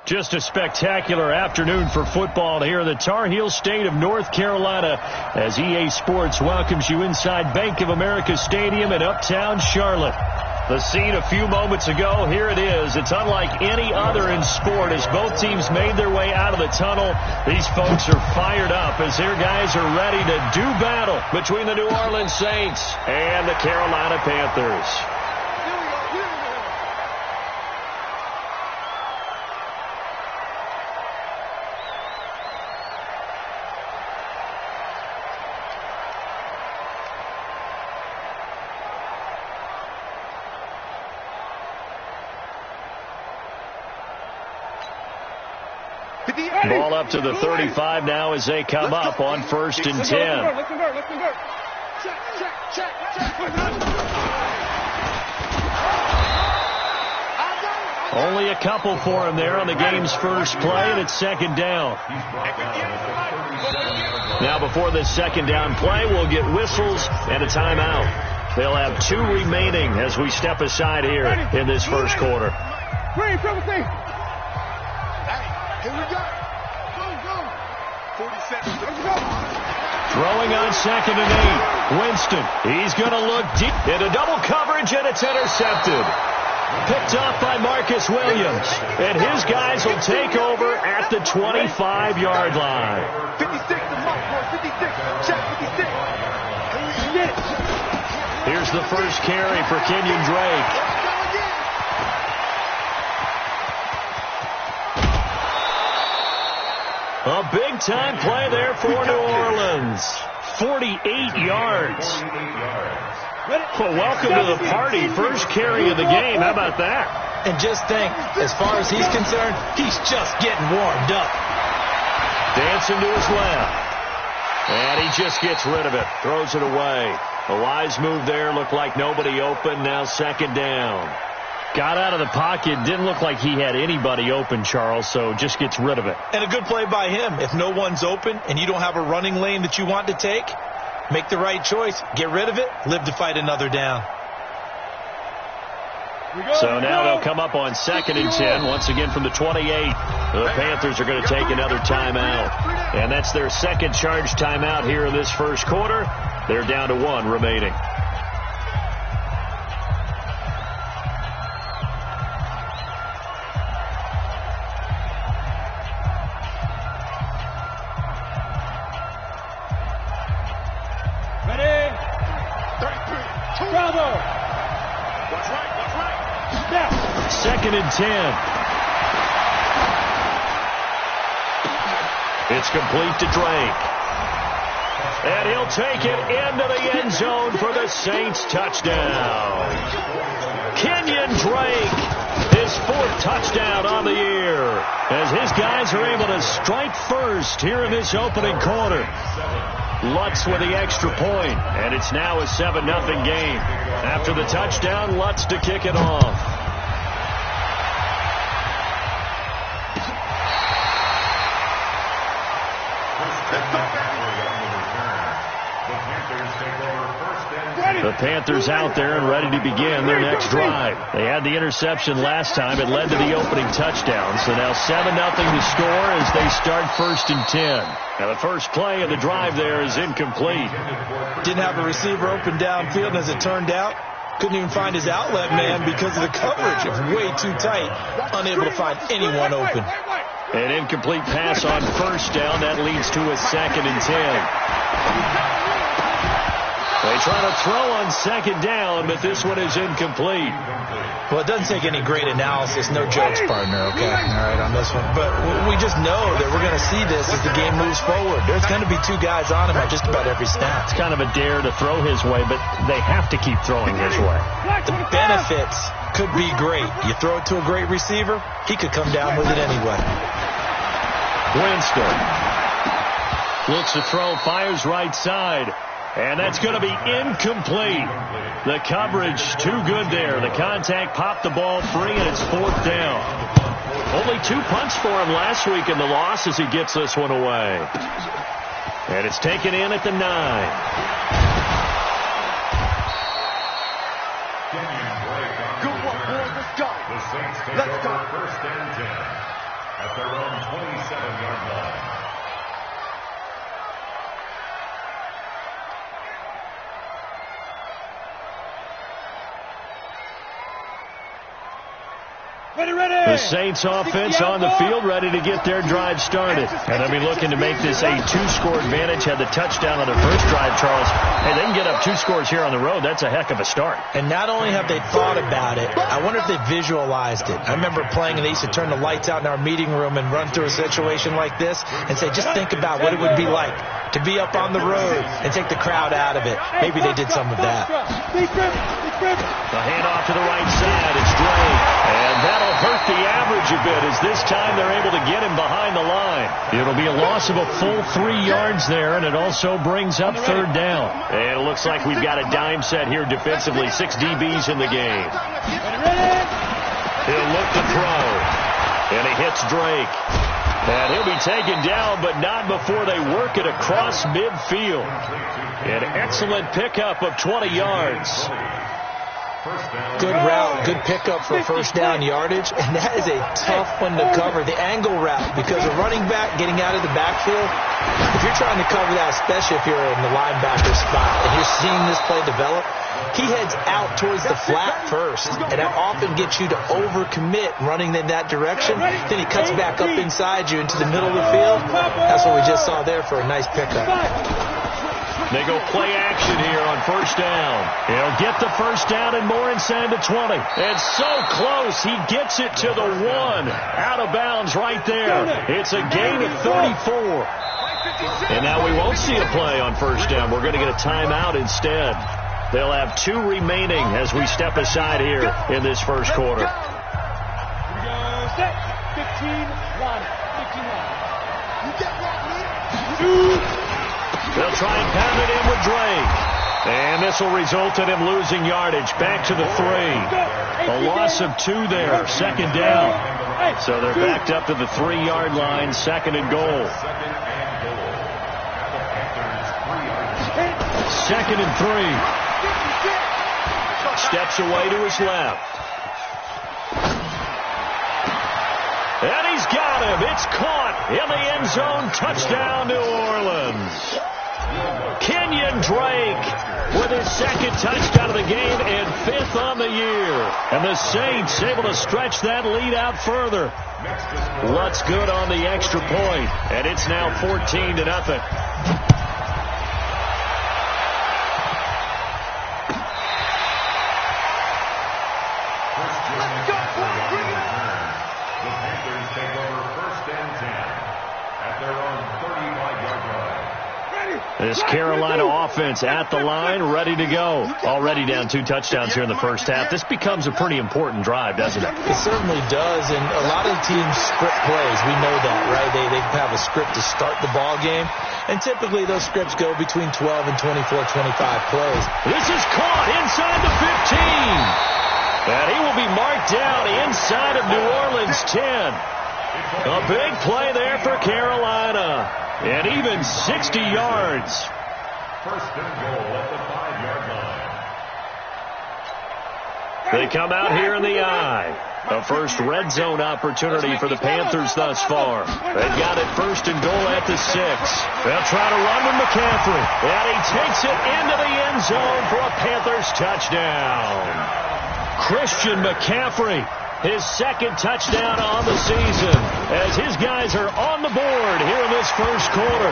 Just a spectacular afternoon for football here in the Tar Heel state of North Carolina as EA Sports welcomes you inside Bank of America Stadium in Uptown Charlotte. The scene a few moments ago, here it is. It's unlike any other in sport as both teams made their way out of the tunnel. These folks are fired up as their guys are ready to do battle between the New Orleans Saints and the Carolina Panthers. Ball up to the 35 now as they come up on 1st and 10. Only a couple for him there on the game's first play, and it's 2nd down. Now before this 2nd down play, we'll get whistles and a timeout. They'll have 2 remaining as we step aside here in this first quarter. Here we go. Go. 40 seconds. Throwing on 2nd and 8. Winston. He's going to look deep into double coverage, and it's intercepted. Picked off by Marcus Williams. And his guys will take over at the 25-yard line. 56 to Mark, 56. Check 56. Here's the first carry for Kenyon Drake. A big-time play there for New Orleans. 48 yards. Well, welcome to the party. First carry of the game. How about that? And just think, as far as he's concerned, he's just getting warmed up. Dancing to his left. And he just gets rid of it. Throws it away. A wise move there. Looked like nobody open. Now 2nd down. Got out of the pocket. Didn't look like he had anybody open, Charles, so just gets rid of it. And a good play by him. If no one's open and you don't have a running lane that you want to take, make the right choice. Get rid of it. Live to fight another down. So now they'll come up on 2nd and 10, once again from the 28. The Panthers are going to take another timeout. And that's their 2nd charge timeout here in this first quarter. They're down to 1 remaining. Second and 10. It's complete to Drake. And he'll take it into the end zone for the Saints touchdown. Kenyon Drake, his 4th touchdown on the year, as his guys are able to strike first here in this opening quarter. Lutz with the extra point, and it's now a 7-0 game. After the touchdown, Lutz to kick it off. The Panthers out there and ready to begin their next drive. They had the interception last time. It led to the opening touchdown. So now 7-0 to score as they start 1st and 10. Now the first play of the drive there is incomplete. Didn't have a receiver open downfield, as it turned out. Couldn't even find his outlet man because of the coverage. It was way too tight. Unable to find anyone open. An incomplete pass on 1st down. That leads to a 2nd and 10. They try to throw on 2nd down, but this one is incomplete. Well, it doesn't take any great analysis. No jokes, partner, okay? All right, on this one. But we just know that we're going to see this as the game moves forward. There's going to be 2 guys on him at just about every snap. It's kind of a dare to throw his way, but they have to keep throwing his way. The benefits could be great. You throw it to a great receiver, he could come down with it anyway. Winston looks to throw, fires right side. And that's going to be incomplete. The coverage too good there. The contact popped the ball free, and it's 4th down. Only 2 punts for him last week in the loss as he gets this one away. And it's taken in at the 9. Good one, boys. Let's go. Let's go. 1st and 10. at their own 27-yard line. The Saints offense on the field, ready to get their drive started. And they'll be looking to make this a two-score advantage. Had the touchdown on their first drive, Charles. Hey, they can get up 2 scores here on the road. That's a heck of a start. And not only have they thought about it, I wonder if they visualized it. I remember playing, and they used to turn the lights out in our meeting room and run through a situation like this and say, just think about what it would be like to be up on the road and take the crowd out of it. Maybe they did some of that. The handoff to the right side. It's Drake. And that'll hurt the average a bit as this time they're able to get him behind the line. It'll be a loss of a full 3 yards there, and it also brings up third down. And it looks like we've got a dime set here defensively. 6 DBs in the game. He'll look to throw. And he hits Drake. And he'll be taken down, but not before they work it across midfield. An excellent pickup of 20 yards. Good route, good pickup for first down yardage, and that is a tough one to cover, the angle route, because a running back getting out of the backfield, if you're trying to cover that, especially if you're in the linebacker spot, and you're seeing this play develop, he heads out towards the flat first, and that often gets you to overcommit running in that direction. Then he cuts back up inside you into the middle of the field. That's what we just saw there for a nice pickup. They go play action here on first down. He'll get the first down and more inside the 20. And so close, he gets it to the 1. Out of bounds right there. It's a gain of 34. And now we won't see a play on first down. We're going to get a timeout instead. They'll have 2 remaining as we step aside here in this first quarter. 15-1. 15-1. They'll try and pound it in with Drake. And this will result in him losing yardage. Back to the 3. A loss of 2 there. Second down. So they're backed up to the 3-yard line. Second and goal. Second and 3. Steps away to his left. And he's got him. It's caught in the end zone. Touchdown, New Orleans. Kenyon Drake with his second touchdown of the game and 5th on the year. And the Saints able to stretch that lead out further. Lutz good on the extra point, and it's now 14-0. This Carolina offense at the line, ready to go. Already down 2 touchdowns here in the first half. This becomes a pretty important drive, doesn't it? It certainly does, and a lot of teams script plays. We know that, right? They have a script to start the ball game, and typically those scripts go between 12 and 24, 25 plays. This is caught inside the 15. And he will be marked down inside of New Orleans 10. A big play there for Carolina. And even 60 yards. First and goal at the 5-yard line. They come out here in the eye. A first red zone opportunity for the Panthers thus far. They've got it first and goal at the 6. They'll try to run with McCaffrey. And he takes it into the end zone for a Panthers touchdown. Christian McCaffrey. His second touchdown on the season as his guys are on the board here in this first quarter.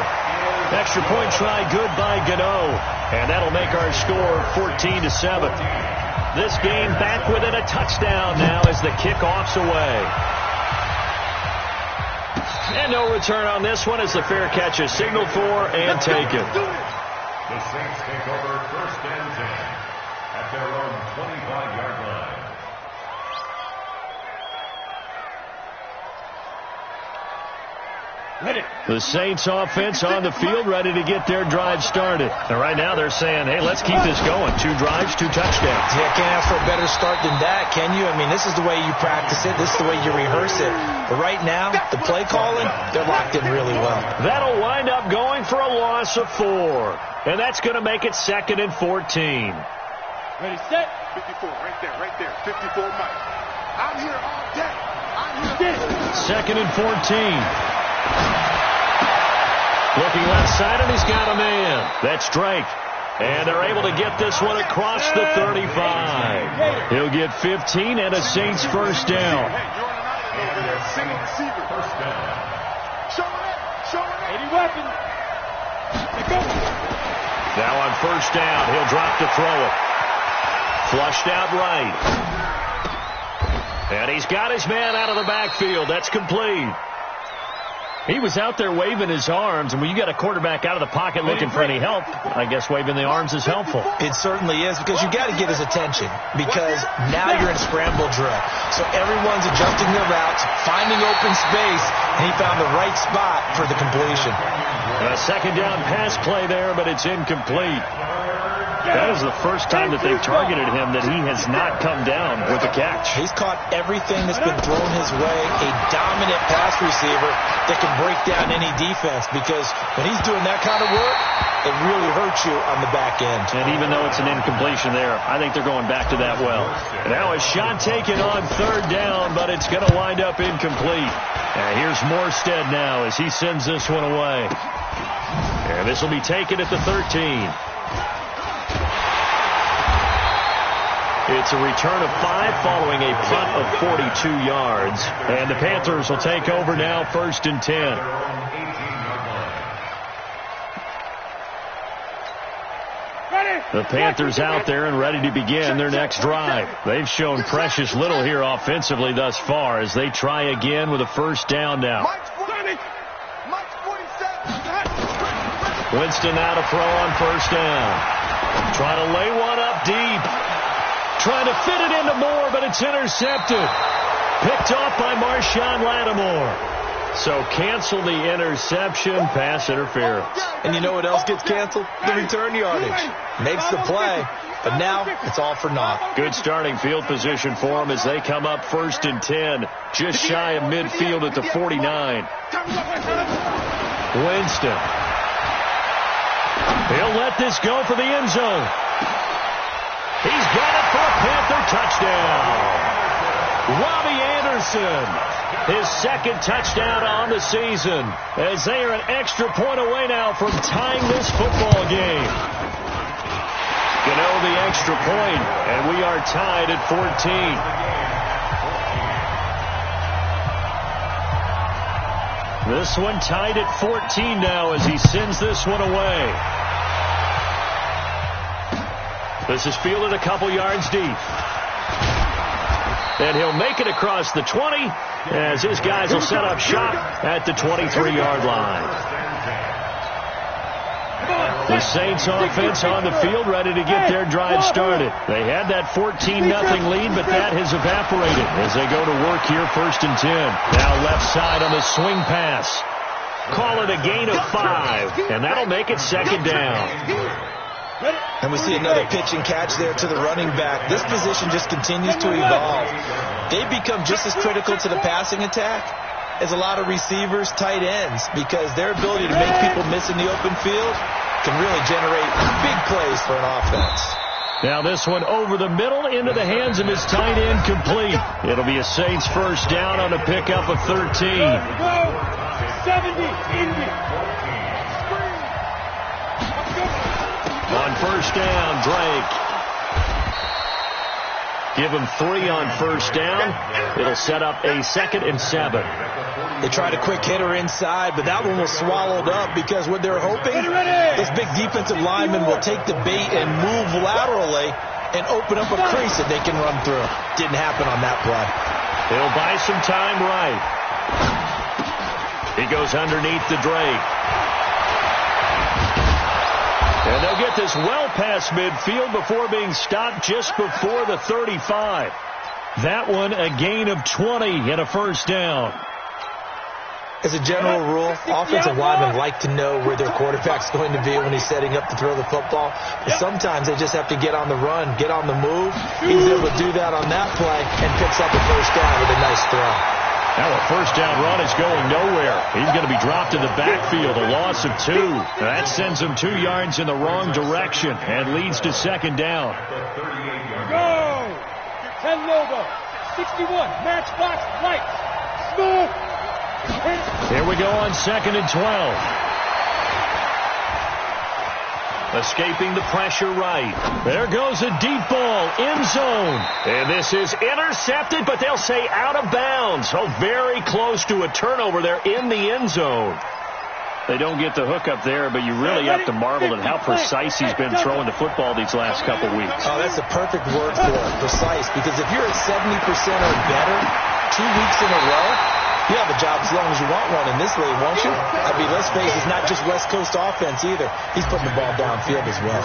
Extra point try good by Gano. And that'll make our score 14-7. This game back within a touchdown now as the kickoff's away. And no return on this one as the fair catch is signaled for and taken. The Saints take over first and 10 at their own 25-yard line. The Saints offense on the field ready to get their drive started. And right now they're saying, hey, let's keep this going. 2 drives, 2 touchdowns. Yeah, can't ask for a better start than that, can you? I mean, this is the way you practice it. This is the way you rehearse it. But right now, the play calling, they're locked in really well. That'll wind up going for a loss of 4. And that's going to make it 2nd and 14. Ready, set. 54, right there, 54, Mike. I'm here all day. I'm 2nd and 14. Looking left side, and he's got a man. That's Drake. And they're able to get this one across the 35. He'll get 15 and a Saints first down. Single receiver. First down. Show it. 80 weapon. Go. Now on first down, he'll drop to throw it. Flushed out right. And he's got his man out of the backfield. That's complete. He was out there waving his arms, and when you got a quarterback out of the pocket looking for any help, I guess waving the arms is helpful. It certainly is, because you got to get his attention, because now you're in scramble drill. So everyone's adjusting their routes, finding open space, and he found the right spot for the completion. A second down pass play there, but it's incomplete. That is the first time that they've targeted him that he has not come down with a catch. He's caught everything that's been thrown his way. A dominant pass receiver that can break down any defense, because when he's doing that kind of work, it really hurts you on the back end. And even though it's an incompletion there, I think they're going back to that well. Now a shot taken on third down, but it's going to wind up incomplete. And here's Morstead now as he sends this one away. And this will be taken at the 13. It's a return of 5 following a punt of 42 yards. And the Panthers will take over now, 1st and 10. The Panthers out there and ready to begin their next drive. They've shown precious little here offensively thus far as they try again with a first down now. Winston now to throw on first down. Trying to lay one up deep. Trying to fit it into Moore, but it's intercepted. Picked off by Marshawn Lattimore. So cancel the interception, pass interference. And you know what else gets canceled? The return yardage. Makes the play, but now it's all for naught. Good starting field position for them as they come up 1st and 10. Just shy of midfield at the 49. Winston. He'll let this go for the end zone. He's got it for a Panther touchdown. Robbie Anderson, his 2nd touchdown on the season, as they are an extra point away now from tying this football game. Gano the extra point, and we are tied at 14. This one tied at 14 now as he sends this one away. This is fielded a couple yards deep. And he'll make it across the 20 as his guys will set up shop at the 23-yard line. The Saints offense on the field ready to get their drive started. They had that 14-0 lead, but that has evaporated as they go to work here 1st and 10. Now left side on the swing pass. Call it a gain of 5, and that'll make it 2nd down. And we see another pitch and catch there to the running back. This position just continues to evolve. They become just as critical to the passing attack as a lot of receivers, tight ends, because their ability to make people miss in the open field can really generate big plays for an offense. Now this one over the middle into the hands of his tight end, complete. It'll be a Saints first down on a pickup of 13. 70, Indy. On first down, Drake. Give him 3 on first down. It'll set up a 2nd and 7. They tried a quick hitter inside, but that one was swallowed up because what they're hoping, this big defensive lineman will take the bait and move laterally and open up a crease that they can run through. Didn't happen on that play. He'll buy some time right. He goes underneath the Drake. And they'll get this well past midfield before being stopped just before the 35. That one a gain of 20 and a first down. As a general rule, offensive linemen like to know where their quarterback's going to be when he's setting up to throw the football. But sometimes they just have to get on the run, get on the move. He was able to do that on that play and picks up a first down with a nice throw. Now a first down run is going nowhere. He's going to be dropped in the backfield, a loss of 2. That sends him 2 yards in the wrong direction and leads to 2nd down. Go! 10 logo, 61, matchbox lights. Here we go on 2nd and 12. Escaping the pressure right. There goes a deep ball, end zone. And this is intercepted, but they'll say out of bounds. Oh, very close to a turnover there in the end zone. They don't get the hook up there, but you really have to marvel at how precise he's been throwing the football these last couple weeks. Oh, that's the perfect word for it, precise, because if you're at 70% or better 2 weeks in a row, you have a job as long as you want one in this league, won't you? I mean, let's face it, it's not just West Coast offense either. He's putting the ball downfield as well.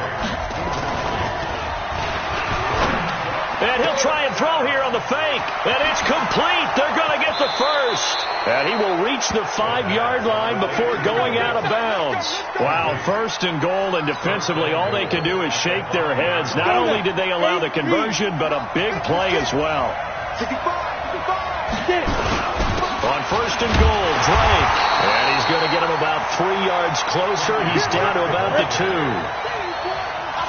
And he'll try and throw here on the fake. And it's complete. They're going to get the first. And he will reach the 5-yard line before going out of bounds. Wow, 1st and goal, and defensively all they can do is shake their heads. Not only did they allow the conversion, but a big play as well. On 1st and goal, Drake. And he's going to get him about 3 yards closer. He's down to about the 2.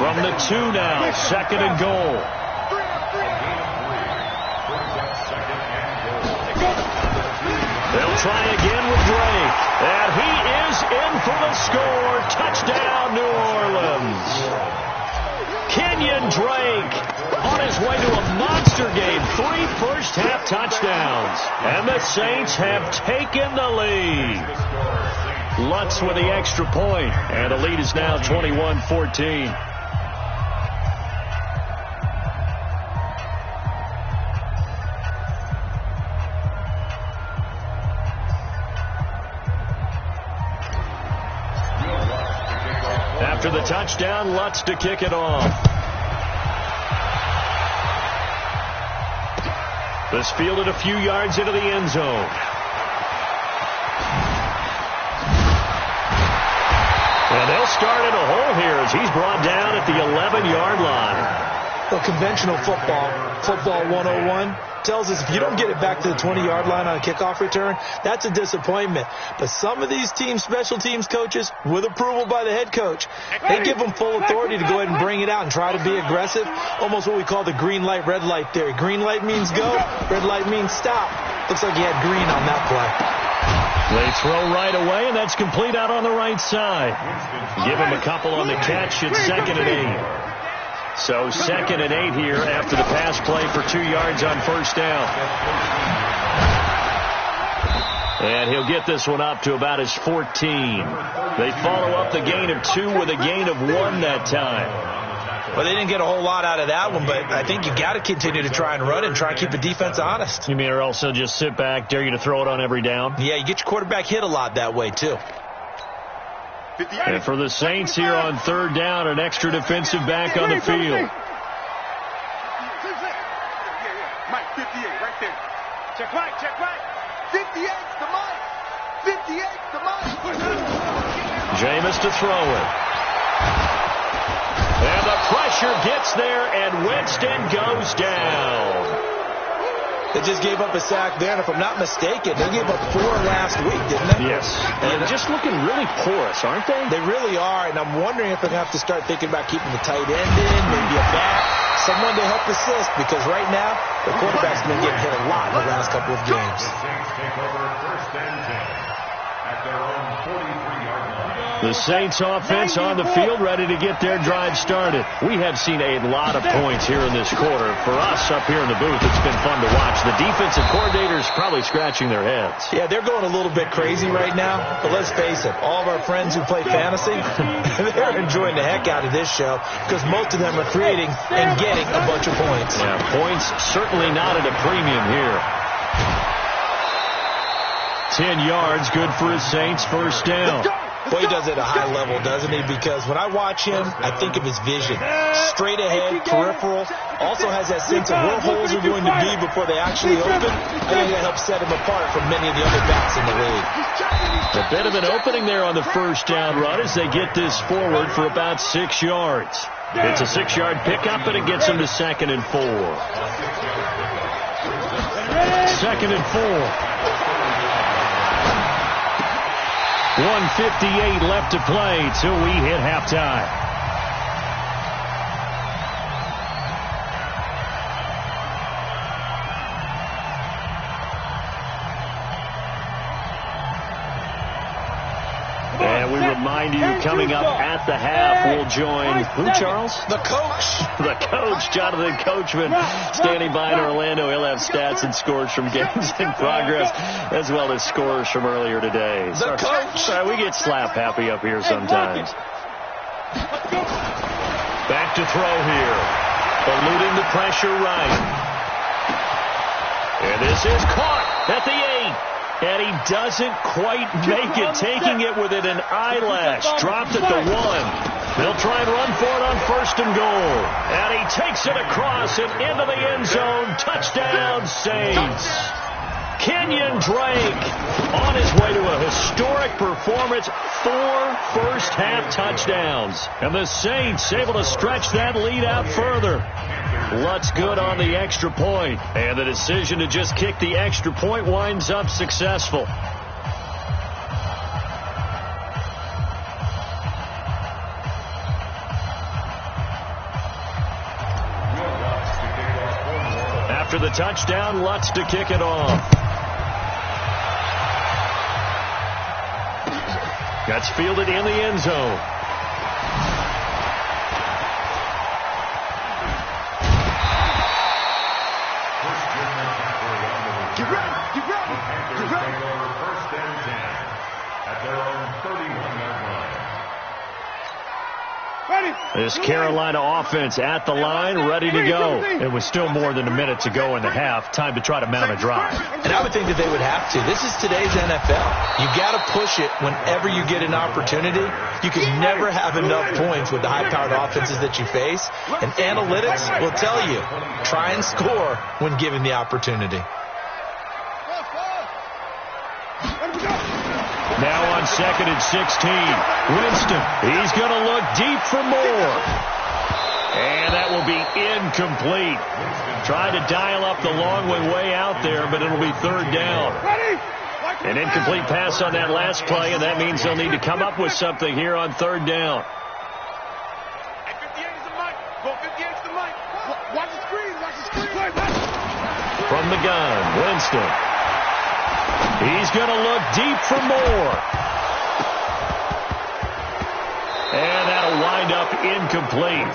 From the 2 now, 2nd and goal. They'll try again with Drake. And he is in for the score. Touchdown, New Orleans. Kenyon Drake on his way to a monster game. 3 first-half touchdowns. And the Saints have taken the lead. Lutz with the extra point. And the lead is now 21-14. After the touchdown, Lutz to kick it off. This fielded a few yards into the end zone. And they'll start in a hole here as he's brought down at the 11-yard line. Well, conventional football 101, tells us if you don't get it back to the 20-yard line on a kickoff return, that's a disappointment. But some of these special teams coaches, with approval by the head coach, they give them full authority to go ahead and bring it out and try to be aggressive. Almost what we call the green light, red light theory. Green light means go, red light means stop. Looks like he had green on that play. They throw right away, and that's complete out on the right side. Give him a couple on the catch. It's 2nd and 8. So 2nd and 8 here after the pass play for 2 yards on 1st down. And he'll get this one up to about his 14. They follow up the gain of 2 with a gain of 1 that time. Well, they didn't get a whole lot out of that one, but I think you got to continue to try and run and try and keep the defense honest. You mean or else they'll just sit back, dare you to throw it on every down? Yeah, you get your quarterback hit a lot that way, too. And for the Saints here on 3rd down, an extra defensive back on the field. Mike, 58, right there. Check right, check right. 58 to Mike. 58 to Mike. Jameis to throw it. And the pressure gets there, and Winston goes down. They just gave up a sack there, and if I'm not mistaken, they gave up 4 last week, didn't they? Yes. And just looking really porous, aren't they? They really are, and I'm wondering if they're going to have to start thinking about keeping the tight end in, maybe a back, someone to help assist, because right now, the quarterback's been getting hit a lot in the last couple of games. The Saints take over 1st and 10 at their own 43-yard line. The Saints offense on the field, ready to get their drive started. We have seen a lot of points here in this quarter. For us up here in the booth, it's been fun to watch. The defensive coordinators probably scratching their heads. Yeah, they're going a little bit crazy right now, but let's face it, all of our friends who play fantasy, they're enjoying the heck out of this show because most of them are creating and getting a bunch of points. Yeah, points certainly not at a premium here. 10 yards, good for his Saints, 1st down. Boy, he does it at a high level, doesn't he? Because when I watch him, I think of his vision. Straight ahead, peripheral. Also has that sense of where holes are going to be before they actually open. I think that helps set him apart from many of the other backs in the league. A bit of an opening there on the 1st down run as they get this forward for about 6 yards. It's a 6-yard pickup, and it gets them to 2nd and 4. 2nd and 4. 1:58 left to play till we hit halftime. remind you, coming up at the half, we'll join who, Charles? The coach. The coach, Jonathan Coachman, standing by in Orlando. He'll have stats and scores from games in progress, as well as scores from earlier today. The coach. Sorry, we get slap happy up here sometimes. Back to throw here. Eluding the pressure right. And this is caught at the 8. And he doesn't quite make it, taking it within an eyelash. Dropped at the 1. They'll try and run for it on 1st and goal. And he takes it across and into the end zone. Touchdown, Saints. Kenyon Drake on his way to a historic performance. 4 first-half touchdowns. And the Saints able to stretch that lead out further. Lutz good on the extra point. And the decision to just kick the extra point winds up successful. After the touchdown, Lutz to kick it off. That's fielded in the end zone. Get ready, get ready, get ready. First and 10 at their own 31-yard line. This Carolina offense at the line, ready to go. It was still more than a minute to go in the half. Time to try to mount a drive. And I would think that they would have to. This is today's NFL. You got to push it whenever you get an opportunity. You can never have enough points with the high-powered offenses that you face. And analytics will tell you, try and score when given the opportunity. Now on 2nd and 16. Winston, he's going to look deep for more. And that will be incomplete. Tried to dial up the long way out there, but it'll be 3rd down. An incomplete pass on that last play, and that means they'll need to come up with something here on 3rd down. At 58 is the mic. Go 58 is the mic. Watch the screen, watch the screen. From the gun, Winston. He's going to look deep for more. And that'll wind up incomplete.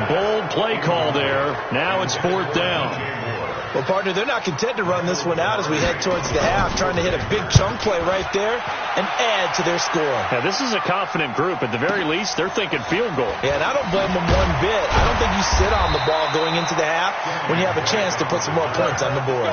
Bold play call there. Now it's 4th down. Well, partner, they're not content to run this one out as we head towards the half, trying to hit a big chunk play right there and add to their score. Now, this is a confident group. At the very least, they're thinking field goal. Yeah, and I don't blame them one bit. I don't think you sit on the ball going into the half when you have a chance to put some more points on the board.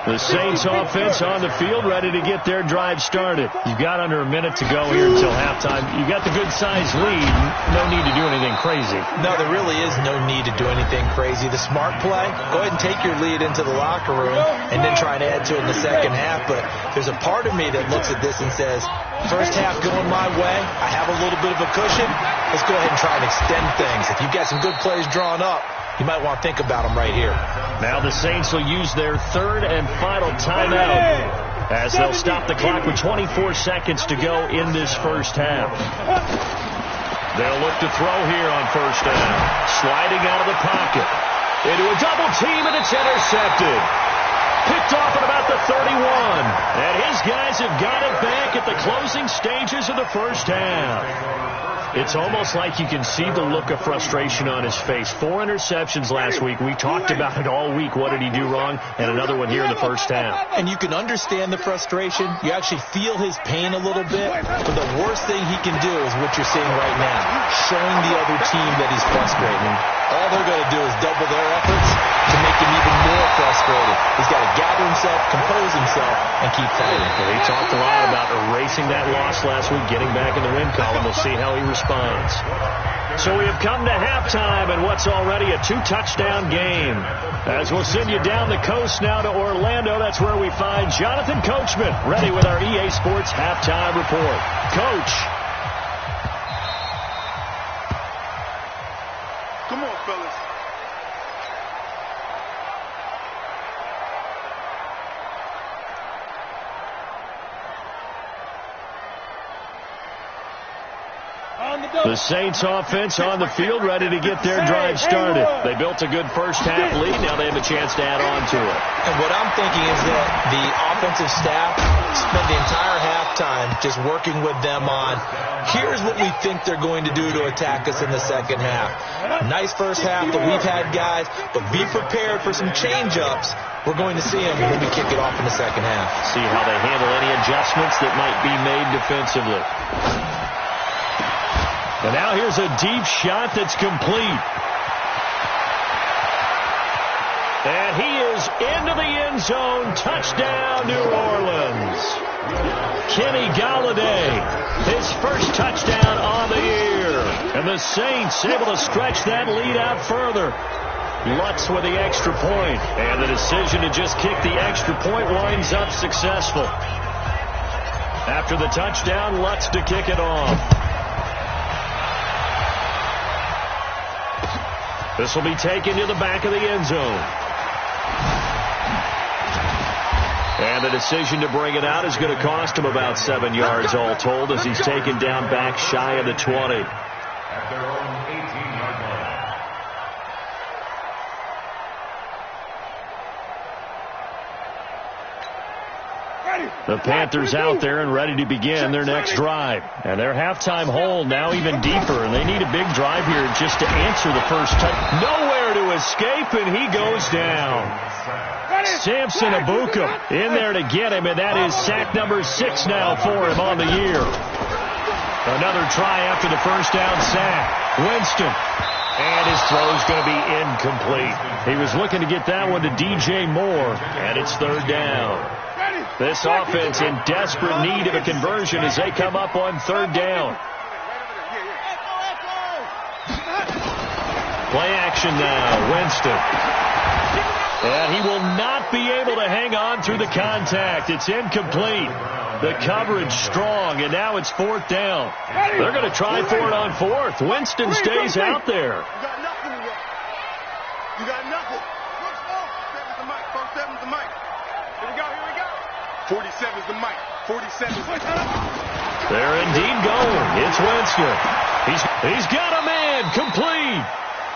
The Saints offense on the field, ready to get their drive started. You've got under a minute to go here until halftime. You've got the good-sized lead. No need to do anything crazy. No, there really is no need to do anything crazy. The smart play, go ahead and take your lead into the locker room and then try and add to it in the second half. But there's a part of me that looks at this and says, first half going my way, I have a little bit of a cushion. Let's go ahead and try and extend things. If you've got some good plays drawn up, you might want to think about them right here. Now the Saints will use their 3rd and final timeout as they'll stop the clock with 24 seconds to go in this first half. They'll look to throw here on 1st down. Sliding out of the pocket. Into a double team, and it's intercepted. Picked off at about the 31. And his guys have got it back at the closing stages of the first half. It's almost like you can see the look of frustration on his face. 4 interceptions last week. We talked about it all week. What did he do wrong? And another one here in the first half. And you can understand the frustration. You actually feel his pain a little bit. But the worst thing he can do is what you're seeing right now, showing the other team that he's frustrated. All they're going to do is double their efforts to make him even more frustrated. He's got to gather himself, compose himself, and keep fighting. Well, he talked a lot about erasing that loss last week, getting back in the win column. We'll see how he responds. So we have come to halftime in what's already a 2-touchdown game. As we'll send you down the coast now to Orlando, that's where we find Jonathan Coachman, ready with our EA Sports halftime report. Coach. Come on, fellas. The Saints offense on the field, ready to get their drive started. They built a good first-half lead. Now they have a chance to add on to it. And what I'm thinking is that the offensive staff spent the entire halftime just working with them on, here's what we think they're going to do to attack us in the second half. Nice first half that we've had, guys, but be prepared for some change-ups. We're going to see them when we kick it off in the second half. See how they handle any adjustments that might be made defensively. And now here's a deep shot that's complete. And he is into the end zone. Touchdown, New Orleans. Kenny Golladay, his first touchdown on the year. And the Saints able to stretch that lead out further. Lutz with the extra point. And the decision to just kick the extra point winds up successful. After the touchdown, Lutz to kick it off. This will be taken to the back of the end zone. And the decision to bring it out is going to cost him about 7 yards all told as he's taken down back shy of the 20. At their own 18-yard line. The Panthers out there and ready to begin their next drive. And their halftime hole now even deeper. And they need a big drive here just to answer the first touch. Nowhere to escape, and he goes down. Samson Abuka in there to get him, and that is sack number 6 now for him on the year. Another try after the first down sack. Winston. And his throw is going to be incomplete. He was looking to get that one to DJ Moore, and it's third down. This offense in desperate need of a conversion as they come up on third down. Play action now, Winston. And he will not be able to hang on through the contact. It's incomplete. The coverage strong, and now it's fourth down. They're going to try for it on fourth. Winston stays out there. You got nothing to work. You got nothing. Seven's the mic. First seven's the mic. Here we go. 47's the mic. 47's the mic. They're indeed going. It's Winston. He's got a man. Complete.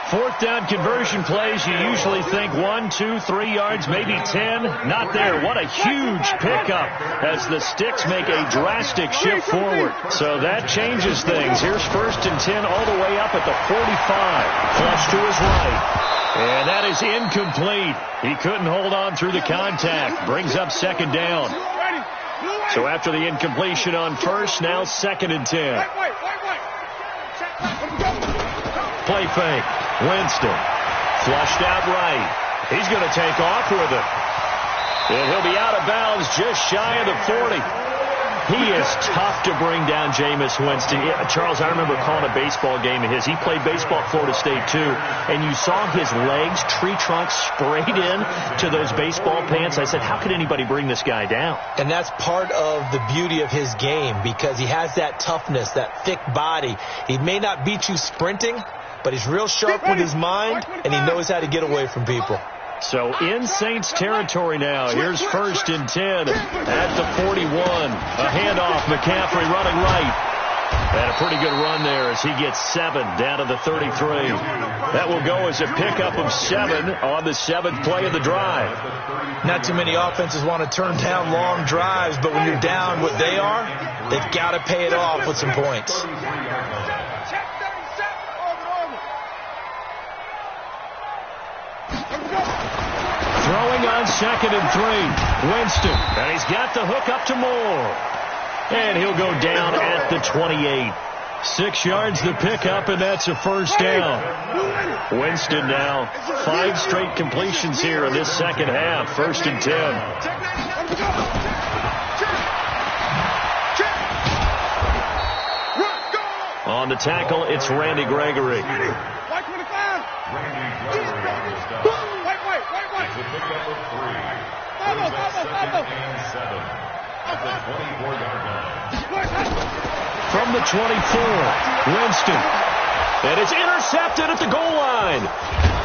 Fourth down conversion plays, you usually think 1, 2, 3 yards, maybe 10. Not there. What a huge pickup as the sticks make a drastic shift forward. So that changes things. Here's first and 10 all the way up at the 45. Flush to his right. And that is incomplete. He couldn't hold on through the contact. Brings up second down. So after the incompletion on first, now second and 10. Play fake. Winston. Flushed out right. He's going to take off with it. And he'll be out of bounds just shy of the 40. He is tough to bring down, Jameis Winston. Charles, I remember calling a baseball game of his. He played baseball at Florida State, too. And you saw his legs, tree trunks sprayed in to those baseball pants. I said, how could anybody bring this guy down? And that's part of the beauty of his game because he has that toughness, that thick body. He may not beat you sprinting, but he's real sharp with his mind, and he knows how to get away from people. So in Saints territory now. Here's first and 10 at the 41. A handoff, McCaffrey running right. And a pretty good run there as he gets 7 down to the 33. That will go as a pickup of 7 on the 7th play of the drive. Not too many offenses want to turn down long drives, but when you're down what they are, they've got to pay it off with some points. Throwing on second and 3. Winston. And he's got the hook up to Moore. And he'll go down at the 28. 6 yards the pickup, and that's a first down. Winston now 5 straight completions here in this second half. First and 10. On the tackle, it's Randy Gregory. From the 24, Winston. And it's intercepted at the goal line.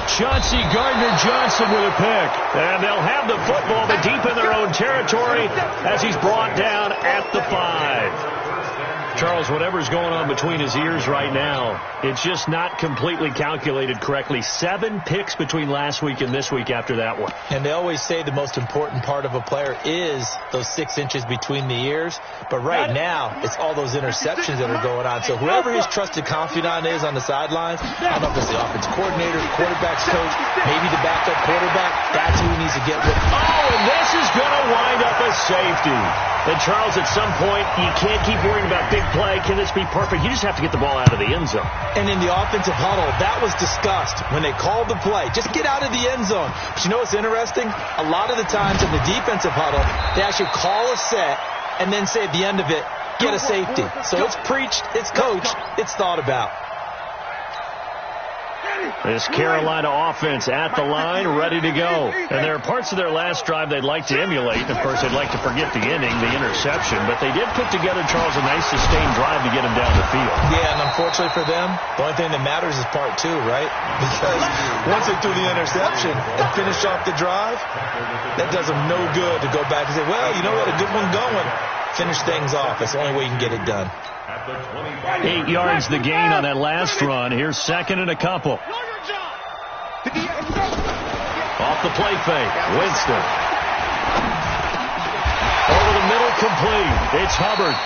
Chauncey Gardner-Johnson with a pick. And they'll have the football but deep in their own territory as he's brought down at the 5. Charles, whatever's going on between his ears right now, it's just not completely calculated correctly. 7 picks between last week and this week after that one. And they always say the most important part of a player is those 6 inches between the ears. But right now, it's all those interceptions that are going on. So whoever his trusted confidant is on the sidelines, I don't know if it's the offensive coordinator, the quarterback's coach, maybe the backup quarterback, that's who he needs to get with. Oh, and this is going to wind up a safety. And Charles, at some point, you can't keep worrying about big play. Can this be perfect? You just have to get the ball out of the end zone. And in the offensive huddle, that was discussed when they called the play. Just get out of the end zone. But you know what's interesting? A lot of the times in the defensive huddle, they actually call a set and then say at the end of it, get a safety. So it's preached, it's coached, it's thought about. This Carolina offense at the line, ready to go. And there are parts of their last drive they'd like to emulate. Of course, they'd like to forget the inning, the interception. But they did put together, Charles, a nice sustained drive to get him down the field. Yeah, and unfortunately for them, the only thing that matters is part 2, right? Because once they threw the interception and finished off the drive, that does them no good to go back and say, well, you know what, a good one going. Finish things off. That's the only way you can get it done. 8 yards the gain on that last run. Here's second and a couple. Off the play fake. Winston. Over the middle, complete. It's Hubbard.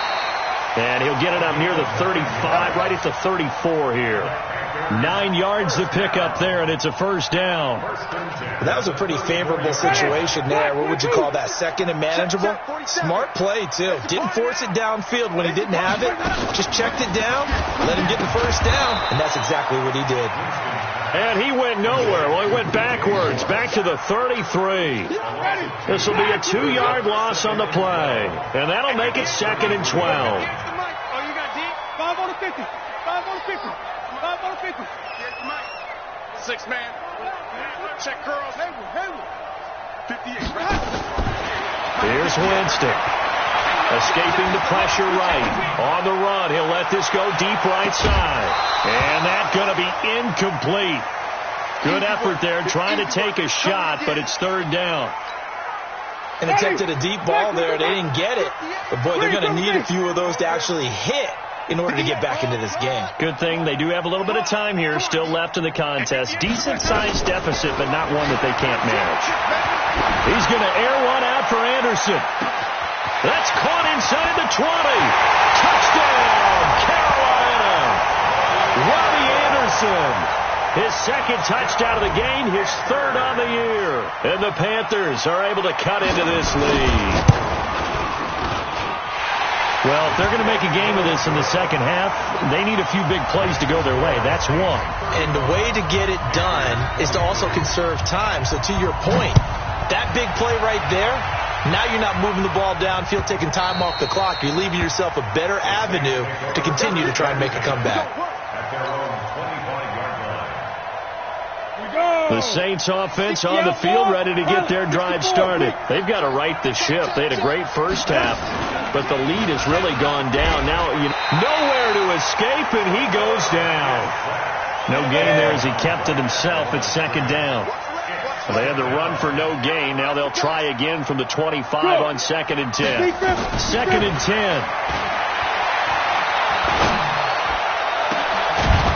And he'll get it up near the 35, right at the 34 here. 9 yards to pick up there, and it's a first down. That was a pretty favorable situation there. What would you call that? Second and manageable? Smart play, too. Didn't force it downfield when he didn't have it. Just checked it down, let him get the first down, and that's exactly what he did. And he went nowhere. Well, he went backwards, back to the 33. This will be a 2-yard loss on the play, and that'll make it second and 12. Oh, you got deep? 5 on the 50. 5 on the 50. 5 on the 50. Here's the mic. 6 man. Check curls. Hayward. 58. Right. Here's Winston. Escaping the pressure right. On the run, he'll let this go deep right side. And that's going to be incomplete. Good effort there, trying to take a shot, but it's third down. And attempted a deep ball there. They didn't get it. But, boy, they're going to need a few of those to actually hit in order to get back into this game. Good thing they do have a little bit of time here still left in the contest. Decent-sized deficit, but not one that they can't manage. He's going to air one out for Anderson. That's caught inside the 20. Touchdown, Carolina. Robbie Anderson. His second touchdown of the game, his third on the year. And the Panthers are able to cut into this lead. Well, if they're going to make a game of this in the second half, they need a few big plays to go their way. That's one. And the way to get it done is to also conserve time. So to your point, that big play right there, now you're not moving the ball downfield, taking time off the clock. You're leaving yourself a better avenue to continue to try and make a comeback. The Saints offense on the field, ready to get their drive started. They've got to right the ship. They had a great first half, but the lead has really gone down. Now, nowhere to escape, and he goes down. No gain there as he kept it himself at second down. They had the run for no gain. Now they'll try again from the 25 on second and 10. Second and 10.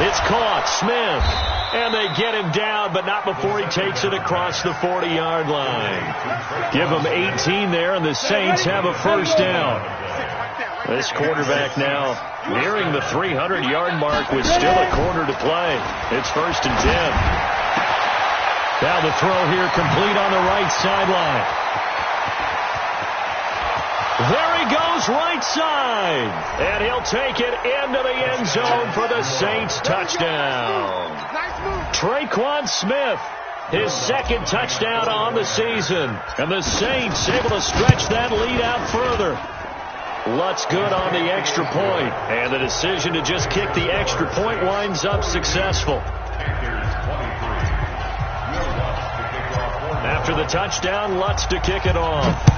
It's caught. Smith. And they get him down, but not before he takes it across the 40-yard line. Give him 18 there, and the Saints have a first down. This quarterback now nearing the 300-yard mark with still a quarter to play. It's first and 10. Now the throw here complete on the right sideline. There he goes, right side. And he'll take it into the end zone for the Saints touchdown. Traquan Smith, his second touchdown on the season. And the Saints able to stretch that lead out further. Lutz good on the extra point. And the decision to just kick the extra point winds up successful. After the touchdown, Lutz to kick it off.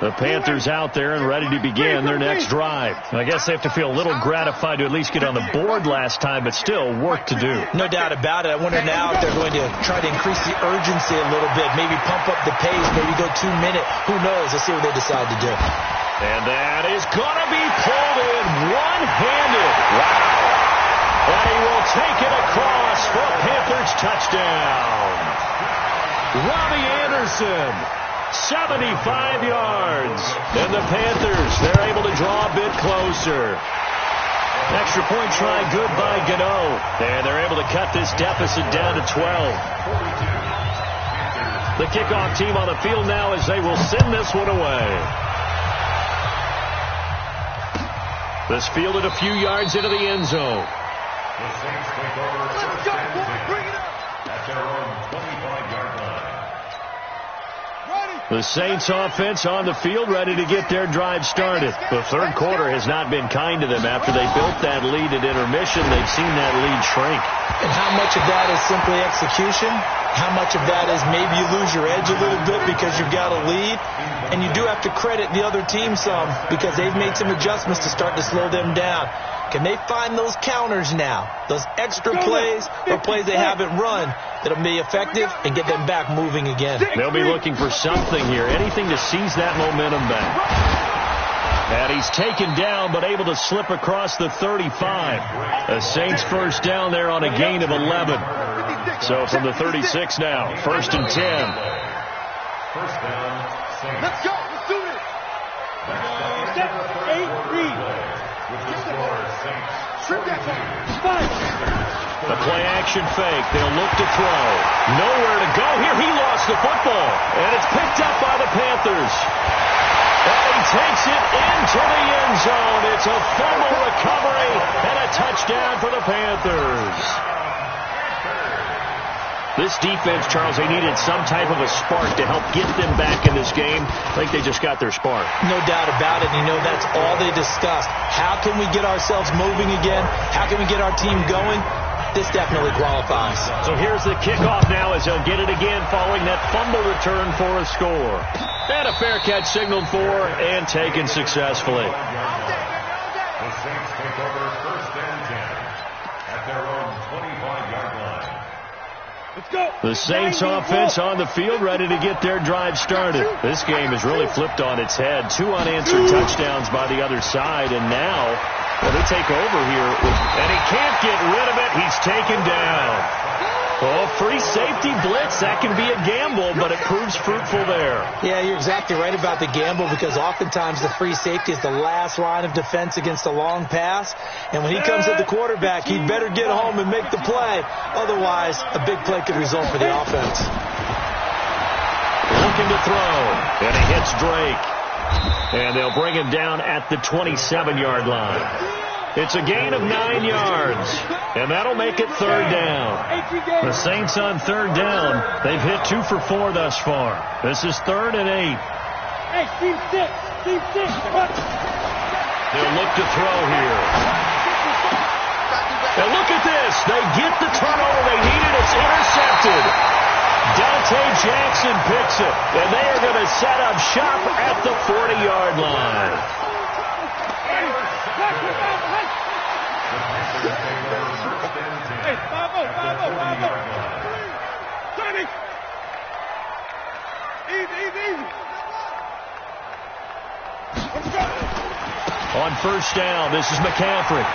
The Panthers out there and ready to begin their next drive. I guess they have to feel a little gratified to at least get on the board last time, but still work to do. No doubt about it. I wonder now if they're going to try to increase the urgency a little bit, maybe pump up the pace, maybe go 2 minute. Who knows? Let's see what they decide to do. And that is going to be pulled in one-handed. Wow. And he will take it across for a Panthers touchdown. Robbie Anderson, 75 yards. And the Panthers, they're able to draw a bit closer. Extra point try good by Gano. And they're able to cut this deficit down to 12. The kickoff team on the field now as they will send this one away. This fielded a few yards into the end zone. The Saints take over first and 10 at their own 25-yard line. The Saints offense on the field ready to get their drive started. The third quarter has not been kind to them. After they built that lead at intermission, they've seen that lead shrink. And how much of that is simply execution? How much of that is maybe you lose your edge a little bit because you've got a lead? And you do have to credit the other team some because they've made some adjustments to start to slow them down. Can they find those counters now, those extra plays or plays they haven't run that'll be effective and get them back moving again? They'll be looking for something here, anything to seize that momentum back. And he's taken down but able to slip across the 35. The Saints first down there on a gain of 11. So from the 36 now, first and 10. First down, Saints. Let's go. Let's do this. The play action fake. They'll look to throw. Nowhere to go here. He lost the football. And it's picked up by the Panthers. And he takes it into the end zone. It's a fumble recovery and a touchdown for the Panthers. This defense, Charles, they needed some type of a spark to help get them back in this game. I think they just got their spark. No doubt about it. You know, that's all they discussed. How can we get ourselves moving again? How can we get our team going? This definitely qualifies. So here's the kickoff now as they'll get it again following that fumble return for a score. And a fair catch signaled for and taken successfully. The Saints take over first and 10 at their own 25-yard line. Let's go. The Saints offense on the field ready to get their drive started. This game has really flipped on its head. 2 unanswered touchdowns by the other side, and now they take over here. And he can't get rid of it. He's taken down. Oh, free safety blitz. That can be a gamble, but it proves fruitful there. Yeah, you're exactly right about the gamble because oftentimes the free safety is the last line of defense against a long pass. And when he comes at the quarterback, he'd better get home and make the play. Otherwise, a big play could result for the offense. Looking to throw, and he hits Drake. And they'll bring him down at the 27-yard line. It's a gain of 9 yards, and that'll make it third down. The Saints on third down, they've hit 2 for 4 thus far. This is 3rd and 8. Hey, team 6. Team 6. They'll look to throw here. Now look at this. They get the turnover they needed. It's intercepted. Dante Jackson picks it, and they are going to set up shop at the 40-yard line. Hey, 5-0. Johnny. Easy. Let's go. On first down, this is McCaffrey.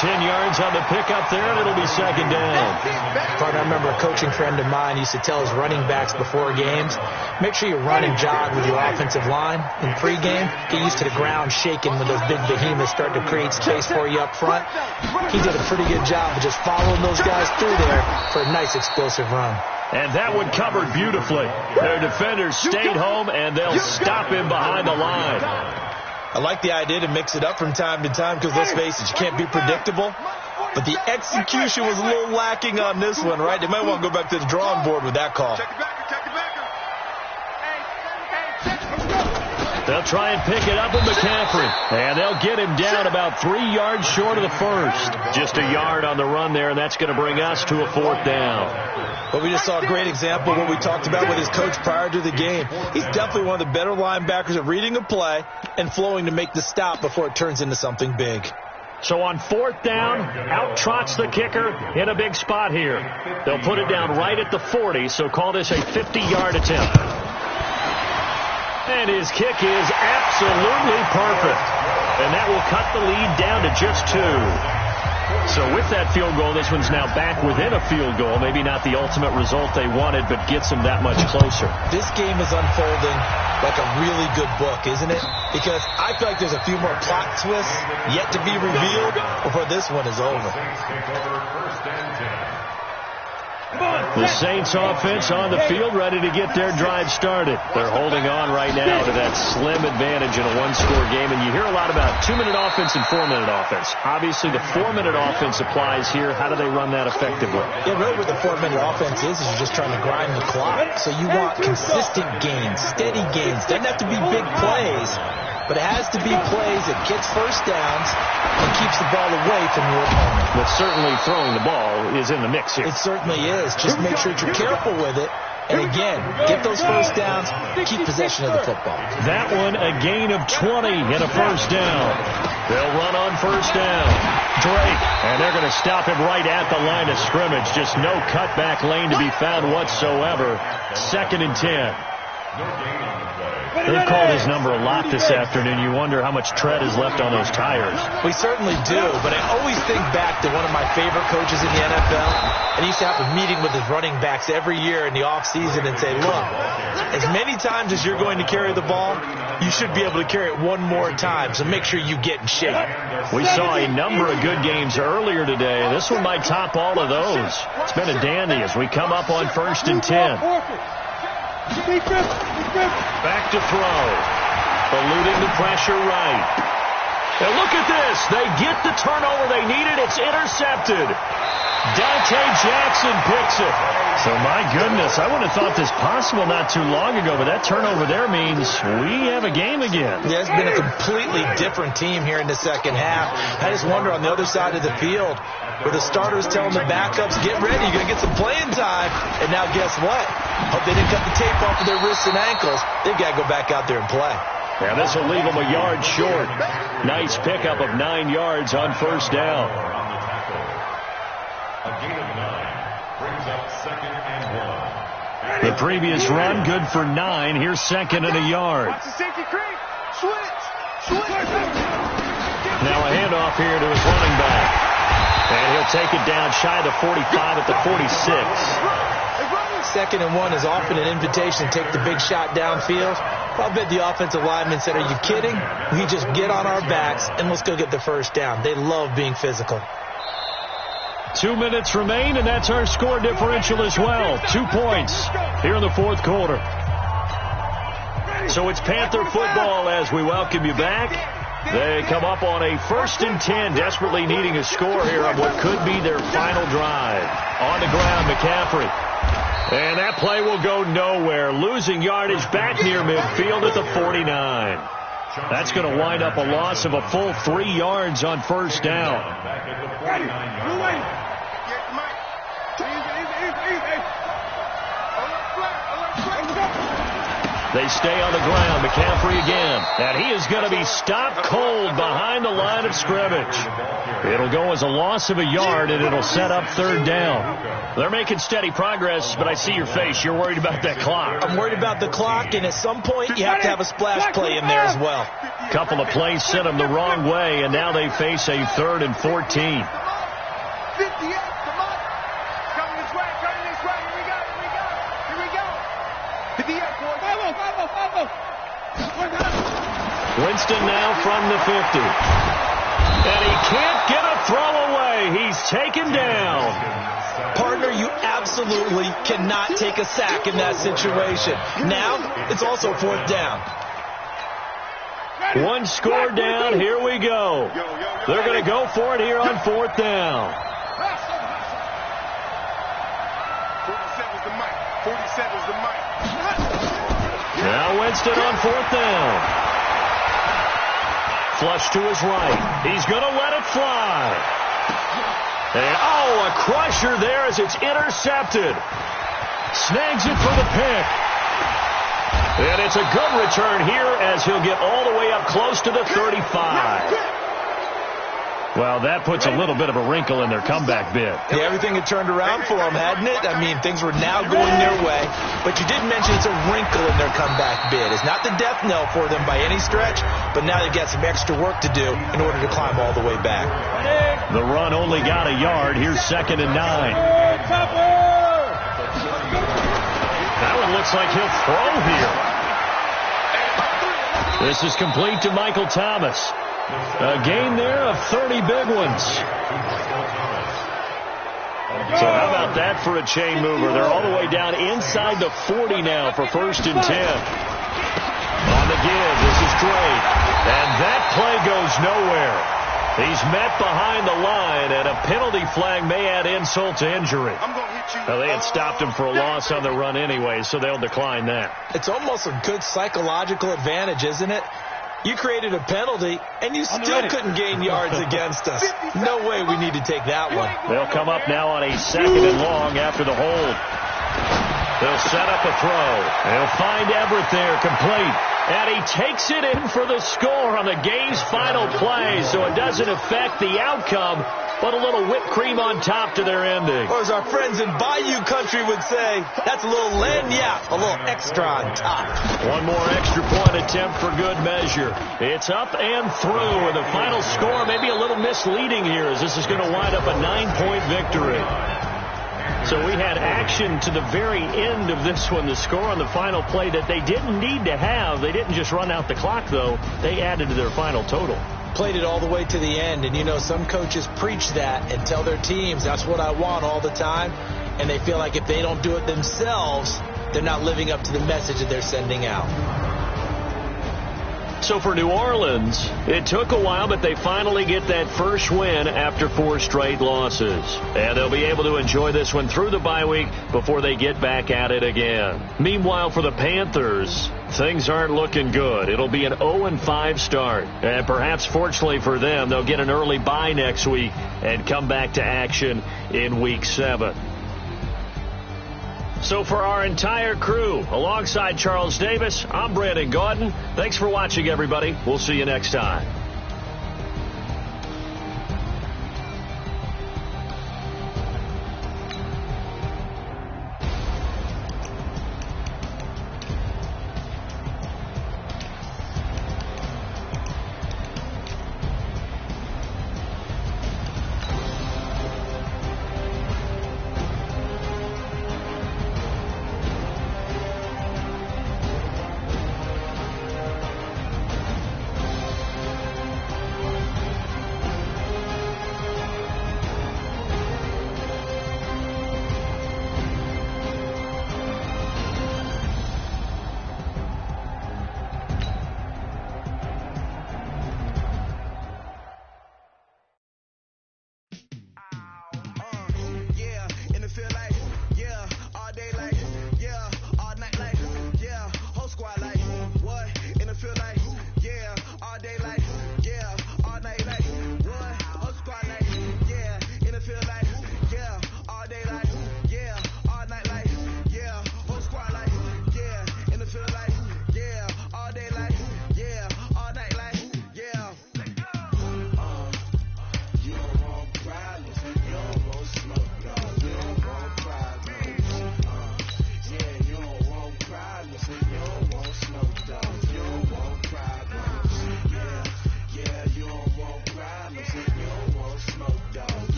10 yards on the pickup there, and it'll be second down. Partner, I remember a coaching friend of mine used to tell his running backs before games, make sure you run and jog with your offensive line in pregame. Get used to the ground shaking when those big behemoths start to create space for you up front. He did a pretty good job of just following those guys through there for a nice explosive run. And that one covered beautifully. Their defenders stayed home, and they'll stop him behind the line. I like the idea to mix it up from time to time because, let's face it, you can't be predictable. But the execution was a little lacking on this one, right? They might want to go back to the drawing board with that call. They'll try and pick it up with McCaffrey. And they'll get him down about 3 yards short of the first. Just a yard on the run there, and that's going to bring us to a 4th down. But we just saw a great example of what we talked about with his coach prior to the game. He's definitely one of the better linebackers at reading a play and flowing to make the stop before it turns into something big. So on 4th down, out trots the kicker in a big spot here. They'll put it down right at the 40, so call this a 50-yard attempt. And his kick is absolutely perfect. And that will cut the lead down to just 2. So with that field goal, this one's now back within a field goal. Maybe not the ultimate result they wanted, but gets them that much closer. This game is unfolding like a really good book, isn't it? Because I feel like there's a few more plot twists yet to be revealed before this one is over. The Saints offense on the field, ready to get their drive started. They're holding on right now to that slim advantage in a one-score game. And you hear a lot about 2-minute offense and 4-minute offense. Obviously, the 4-minute offense applies here. How do they run that effectively? Yeah, really what the 4-minute offense is you're just trying to grind the clock. So you want consistent gains, steady gains. Doesn't have to be big plays, but it has to be plays that gets first downs and keeps the ball away from your opponent. But certainly throwing the ball is in the mix here. It certainly is. Just make sure that you're careful with it. And again, get those first downs, keep possession of the football. That one, a gain of 20 and a first down. They'll run on first down. Drake, and they're going to stop him right at the line of scrimmage. Just no cutback lane to be found whatsoever. 2nd and 10. They've called his number a lot this afternoon. You wonder how much tread is left on those tires. We certainly do, but I always think back to one of my favorite coaches in the NFL. And he used to have a meeting with his running backs every year in the offseason and say, look, as many times as you're going to carry the ball, you should be able to carry it one more time, so make sure you get in shape. We saw a number of good games earlier today. This one might top all of those. It's been a dandy as we come up on 1st and 10. Back to throw. Eluding the pressure right. And look at this. They get the turnover they needed. It's intercepted. Dante Jackson picks it. So, my goodness, I would have thought this possible not too long ago, but that turnover there means we have a game again. Yeah, it's been a completely different team here in the second half. I just wonder on the other side of the field where the starters telling the backups, get ready, you're going to get some playing time. And now guess what? Hope they didn't cut the tape off of their wrists and ankles. They've got to go back out there and play. Yeah, this will leave them a yard short. Nice pickup of 9 yards on first down. A gain of 9 brings up 2nd and 1. The previous run, good for 9. Here's 2nd and a yard. Watch the safety creep. Switch. Now a handoff here to his running back. And he'll take it down shy of the 45 at the 46. 2nd and 1 is often an invitation to take the big shot downfield. I bet the offensive lineman said, are you kidding? We just get on our backs and let's go get the first down. They love being physical. 2 minutes remain, and that's our score differential as well. 2 points here in the 4th quarter. So it's Panther football as we welcome you back. They come up on a 1st and 10, desperately needing a score here on what could be their final drive. On the ground, McCaffrey. And that play will go nowhere. Losing yardage back near midfield at the 49. That's going to wind up a loss of a full 3 yards on first down. They stay on the ground. McCaffrey again. And he is going to be stopped cold behind the line of scrimmage. It'll go as a loss of a yard, and it'll set up 3rd down. They're making steady progress, but I see your face. You're worried about that clock. I'm worried about the clock, and at some point you have to have a splash play in there as well. Couple of plays sent them the wrong way, and now they face a 3rd and 14. 58, come on. Coming this way, Here we go. 58, boy. Winston now from the 50. And he can't get a throw away. He's taken down. Partner, you absolutely cannot take a sack in that situation. Now, it's also 4th down. 1 score down. Here we go. They're going to go for it here on 4th down. 47's the mic. 47's the mic. Now Winston on 4th down. flush to his right. He's going to let it fly. And, a crusher there as it's intercepted. Snags it for the pick. And it's a good return here as he'll get all the way up close to the 35. Well, that puts a little bit of a wrinkle in their comeback bid. Yeah, everything had turned around for them, hadn't it? I mean, things were now going their way. But you did mention it's a wrinkle in their comeback bid. It's not the death knell for them by any stretch, but now they've got some extra work to do in order to climb all the way back. The run only got a yard. Here's 2nd and 9. That one looks like he'll throw here. This is complete to Michael Thomas. A gain there of 30 big ones. So how about that for a chain mover? They're all the way down inside the 40 now for 1st and 10. On the give, this is great. And that play goes nowhere. He's met behind the line, and a penalty flag may add insult to injury. Well, they had stopped him for a loss on the run anyway, so they'll decline that. It's almost a good psychological advantage, isn't it? You created a penalty, and you still couldn't gain yards against us. No way we need to take that one. They'll come up now on a 2nd and long after the hold. They'll set up a throw. They'll find Everett there, complete. And he takes it in for the score on the game's final play, so it doesn't affect the outcome, but a little whipped cream on top to their ending. Or as our friends in Bayou Country would say, that's a little lagniappe, a little extra on top. One more extra point attempt for good measure. It's up and through, and the final score may be a little misleading here, as this is going to wind up a 9-point victory. So we had action to the very end of this one, the score on the final play that they didn't need to have. They didn't just run out the clock, though. They added to their final total. Played it all the way to the end, and you know some coaches preach that and tell their teams that's what I want all the time, and they feel like if they don't do it themselves, they're not living up to the message that they're sending out. So for New Orleans, it took a while, but they finally get that first win after 4 straight losses. And they'll be able to enjoy this one through the bye week before they get back at it again. Meanwhile, for the Panthers, things aren't looking good. It'll be an 0-5 start. And perhaps fortunately for them, they'll get an early bye next week and come back to action in Week 7. So for our entire crew, alongside Charles Davis, I'm Brandon Gaudin. Thanks for watching, everybody. We'll see you next time.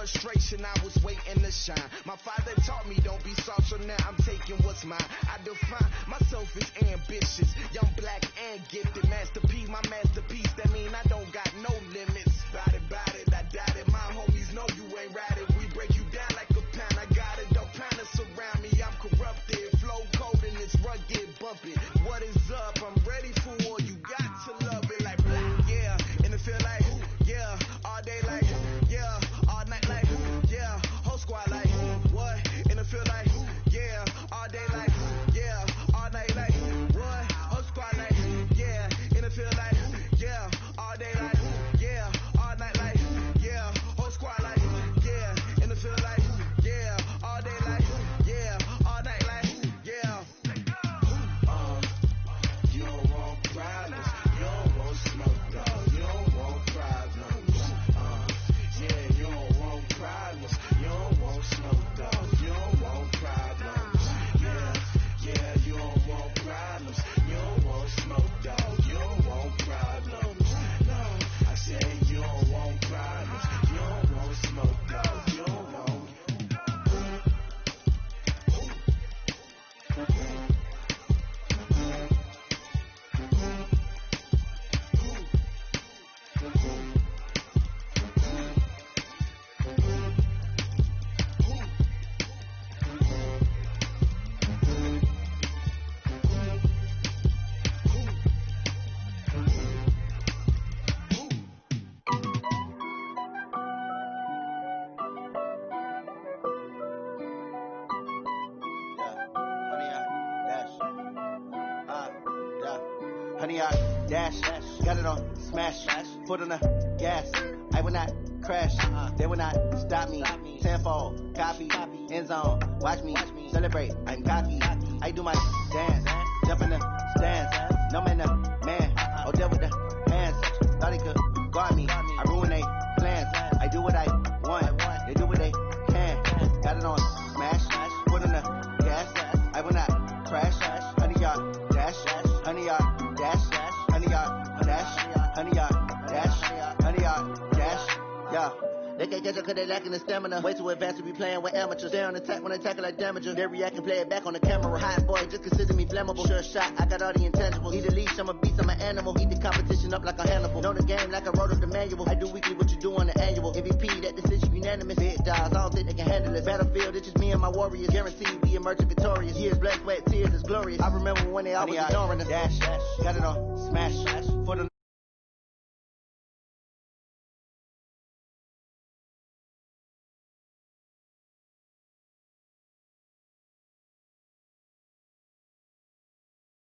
frustration, I was waiting to shine. My father taught me don't be soft, so now I'm taking what's mine. I define myself as ambitious, young, black, and gifted. Masterpiece, my masterpiece, that mean I don't got no limits. Bout it, I doubt it. My homies know you ain't right it. We break you down like a pound. I got it, don't pound us around me. I'm corrupted, flow cold and it's rugged, bumpy. What is up? I'm ready for war. You got to love it like black, yeah. And it feel like, yeah. All day like, yeah. All night like, yeah. Whole squad like, what? And it feel like, yeah. All day like, yeah. All night like, what? Whole squad like, yeah. And it feel like, yeah. All day like, yeah. All night like, yeah. Whole squad like, yeah. And it feel like, yeah. All day like, yeah. All night like, yeah. You don't want problems. You don't want smoke, dog. You don't want problems. Yeah, you don't want problems. You don't want smoke, dog. You don't want problems. Yeah, you don't want problems. You don't want smoke, dog. You don't want problems. No, I said you don't want problems. You don't want smoke, dog. You don't want. Honey, I dash, got it on smash, foot on the gas. I will not crash, they will not stop me. Tenfold, copy, end zone, watch me celebrate. I'm cocky, I do my dance, jump in the stands. No man, the man, oh deal with the hands. Thought he could guard me, I ruin they plans. I do what I want, they do what they can. Got it on smash, foot on the gas. I will not crash, honey, y'all dash, honey, y'all. Dash, honey, y'all, dash, honey, y'all, dash, honey, y'all, dash, yeah. They can't catch up cause they lacking the stamina. Way too advanced to be playing with amateurs. Stay on attack when they tackle like damagers. They react and play it back on the camera. Hot boy, just consider me flammable. Sure shot, I got all the intangibles. Need a leash, I'm a beast, I'm an animal. Eat the competition up like a Hannibal. Know the game like I wrote up the manual. I do weekly what you do on the annual. MVP, that decision unanimous. Big dogs, I don't think they can handle it. Battlefield, it's just me and my warriors. Guaranteed we emerge victorious. Years, blood, sweat, tears is glorious. I remember when they always ignoring us. Dash, got it on smash, foot on